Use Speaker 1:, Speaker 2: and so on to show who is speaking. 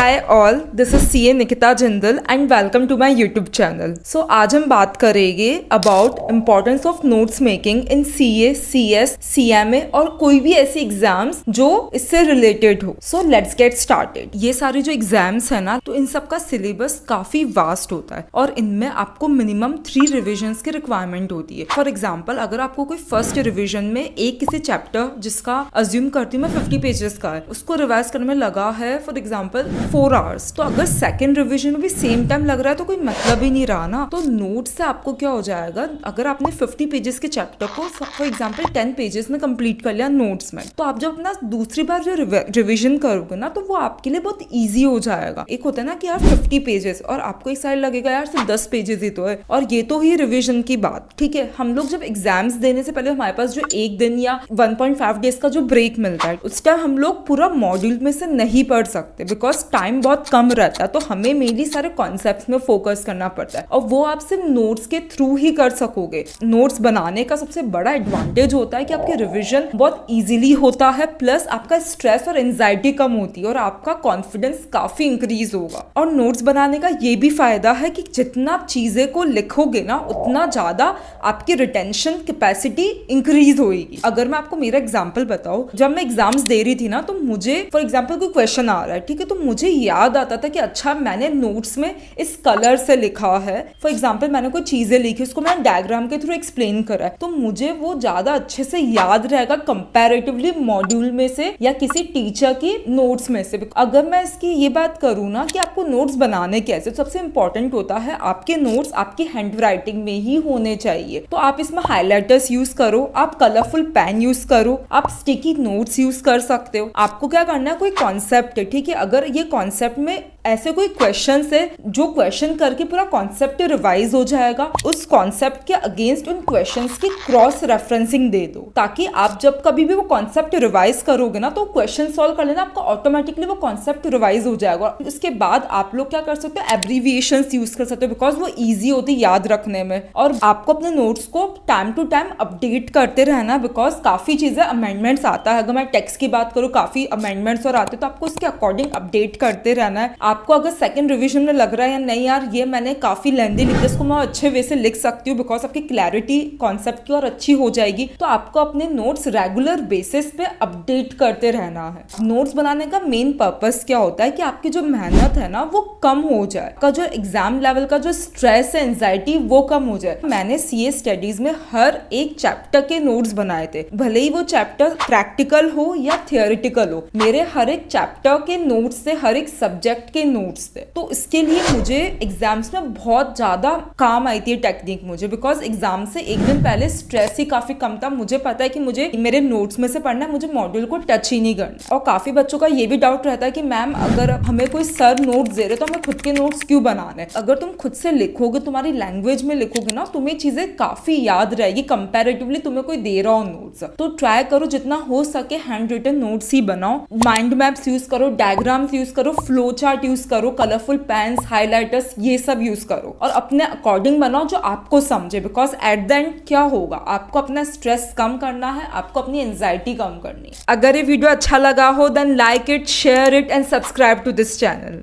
Speaker 1: Hi all, this is CA Nikita Jindal and welcome to my YouTube channel. So आज हम बात करेंगे about importance of notes making in CA, CS, CMA और कोई भी ऐसी एग्जाम्स जो इससे रिलेटेड हो। So let's get started. ये सारे जो एग्जाम्स है ना, तो इन सब का सिलेबस काफी वास्ट होता है और इनमें आपको मिनिमम 3 रिविजन्स की रिक्वायरमेंट होती है। फॉर एग्जाम्पल, अगर आपको कोई फर्स्ट रिविजन में एक किसी चैप्टर जिसका अज्यूम करती हूँ मैं 50 पेजेस का है, उसको रिवाइज करने में लगा है फॉर एग्जाम्पल 4 आवर्स, तो अगर सेकंड रिवीजन में भी सेम टाइम लग रहा है तो कोई मतलब ही नहीं रहा ना। तो नोट से आपको क्या हो जाएगा, अगर आपने 50 पेजेस के चैप्टर को फॉर एग्जाम्पल 10 पेजेस में कंप्लीट कर लिया नोट्स में, तो आप जब अपना दूसरी बार जो रिविजन करोगे ना, तो वो आपके लिए बहुत ईजी हो जाएगा। एक होता है ना कि यार 50 पेजेस और आपको एक साइड लगेगा यार सिर्फ 10 पेजेस ही तो है, और ये तो ही रिविजन की बात। ठीक है, हम लोग जब एग्जाम्स देने से पहले हमारे पास जो एक दिन या 1.5 डेज का जो ब्रेक मिलता है, उस टाइम हम लोग पूरा मॉड्यूल में से नहीं पढ़ सकते बिकॉज टाइम बहुत कम रहता है। तो हमें मेनली सारे कॉन्सेप्ट्स में फोकस करना पड़ता है और वो आप सिर्फ नोट्स के थ्रू ही कर सकोगे। नोट्स बनाने का सबसे बड़ा एडवांटेज होता है कि आपके रिवीजन बहुत इजीली होता है, प्लस आपका स्ट्रेस और एंजाइटी कम होती है और आपका कॉन्फिडेंस काफी इंक्रीज होगा। और नोट्स बनाने का ये भी फायदा है कि जितना आप चीजें को लिखोगे ना, उतना ज्यादा आपकी रिटेंशन कैपेसिटी इंक्रीज होगी। अगर मैं आपको मेरा एग्जाम्पल बताऊं, जब मैं एग्जाम्स दे रही थी ना, तो मुझे फॉर एग्जाम्पल कोई क्वेश्चन आ रहा है, ठीक है, तो मुझे याद आता था कि अच्छा मैंने नोट्स में इस कलर से लिखा है। फॉर एग्जाम्पल मैंने कोई चीजें लिखी, उसको मैंने डायग्राम के थ्रू एक्सप्लेन करा है, तो मुझे वो ज्यादा अच्छे से याद रहेगा कंपैरेटिवली मॉड्यूल में से या किसी टीचर की नोट्स में से। अगर मैं इसकी ये बात करूँ ना कि आपको नोट्स बनाने कैसे, तो सबसे इंपॉर्टेंट होता है आपके नोट्स आपकी हैंड राइटिंग में ही होने चाहिए। तो आप इसमें हाईलाइटर्स यूज करो, आप कलरफुल पेन यूज करो, आप स्टिकी नोट्स यूज कर सकते हो। आपको क्या करना है, कोई कॉन्सेप्ट है, ठीक है, अगर ये कॉन्सेप्ट में ऐसे कोई क्वेश्चन है जो क्वेश्चन करके पूरा कॉन्सेप्ट रिवाइज हो जाएगा, उस कॉन्सेप्ट के अगेंस्ट उन क्वेश्चंस की क्रॉस रेफरेंसिंग दे दो, ताकि आप जब कभी भी वो कॉन्सेप्ट रिवाइज करोगे ना, तो क्वेश्चन सॉल्व कर लेना, आपका ऑटोमेटिकली वो कॉन्सेप्ट रिवाइज हो जाएगा। उसके बाद आप लोग क्या कर सकते हो, एब्रीविएशंस यूज कर सकते हो बिकॉज वो ईजी होती है याद रखने में। और आपको अपने नोट्स को टाइम टू टाइम अपडेट करते रहना, बिकॉज काफी चीजें अमेंडमेंट्स आता है। अगर मैं टेक्स्ट की बात करूँ, काफी अमेंडमेंट्स और आते, तो आपको उसके अकॉर्डिंग अपडेट करते रहना है। आपको अगर सेकंड रिवीजन में लग रहा है या नहीं यार ये मैंने काफी लेंथी लिखा, इसको मैं अच्छे वे से लिख सकती हूँ बिकॉज आपकी क्लैरिटी कॉन्सेप्ट की और अच्छी हो जाएगी, तो आपको अपने नोट्स रेगुलर बेसिस पे अपडेट करते रहना है। नोट्स बनाने का मेन पर्पस क्या होता है कि आपकी जो मेहनत है ना वो कम हो जाए, आपका जो एग्जाम लेवल का जो स्ट्रेस है, एंजाइटी, वो कम हो जाए। मैंने सीए स्टडीज में हर एक चैप्टर के नोट्स बनाए थे, भले ही वो चैप्टर प्रैक्टिकल हो या थियोरिटिकल हो, मेरे हर एक चैप्टर के नोट्स थे, हर एक सब्जेक्ट के नोट्स थे। तो इसके लिए मुझे एग्जाम्स में बहुत ज्यादा काम आई थी टेक्निक मुझे, बिकॉज एग्जाम से एक दिन पहले स्ट्रेस ही काफी कम था। मुझे पता है कि मुझे मेरे नोट्स में से पढ़ना है, मुझे मॉड्यूल को टच ही नहीं करना। और काफी बच्चों का ये भी डाउट रहता है कि मैम अगर हमें कोई सर नोट्स दे रहे तो हमें खुद के नोट्स क्यों बनाने। अगर तुम खुद से लिखोगे, तुम्हारी लैंग्वेज में लिखोगे ना, तुम्हें चीजें काफी याद रहेगी कंपैरेटिवली तुम्हें कोई दे रहा हो नोट्स। तो ट्राई करो जितना हो सके हैंड रिटन नोट्स ही बनाओ, माइंड मैप्स यूज करो, डायग्राम्स यूज करो, फ्लो चार्ट यूज करो, कलरफुल पेन्स, हाइलाइटर्स, ये सब यूज करो और अपने अकॉर्डिंग बनाओ जो आपको समझे। बिकॉज एट द एंड क्या होगा, आपको अपना स्ट्रेस कम करना है, आपको अपनी एंजाइटी कम करनी है। अगर ये वीडियो अच्छा लगा हो then like it, share it and subscribe to this channel.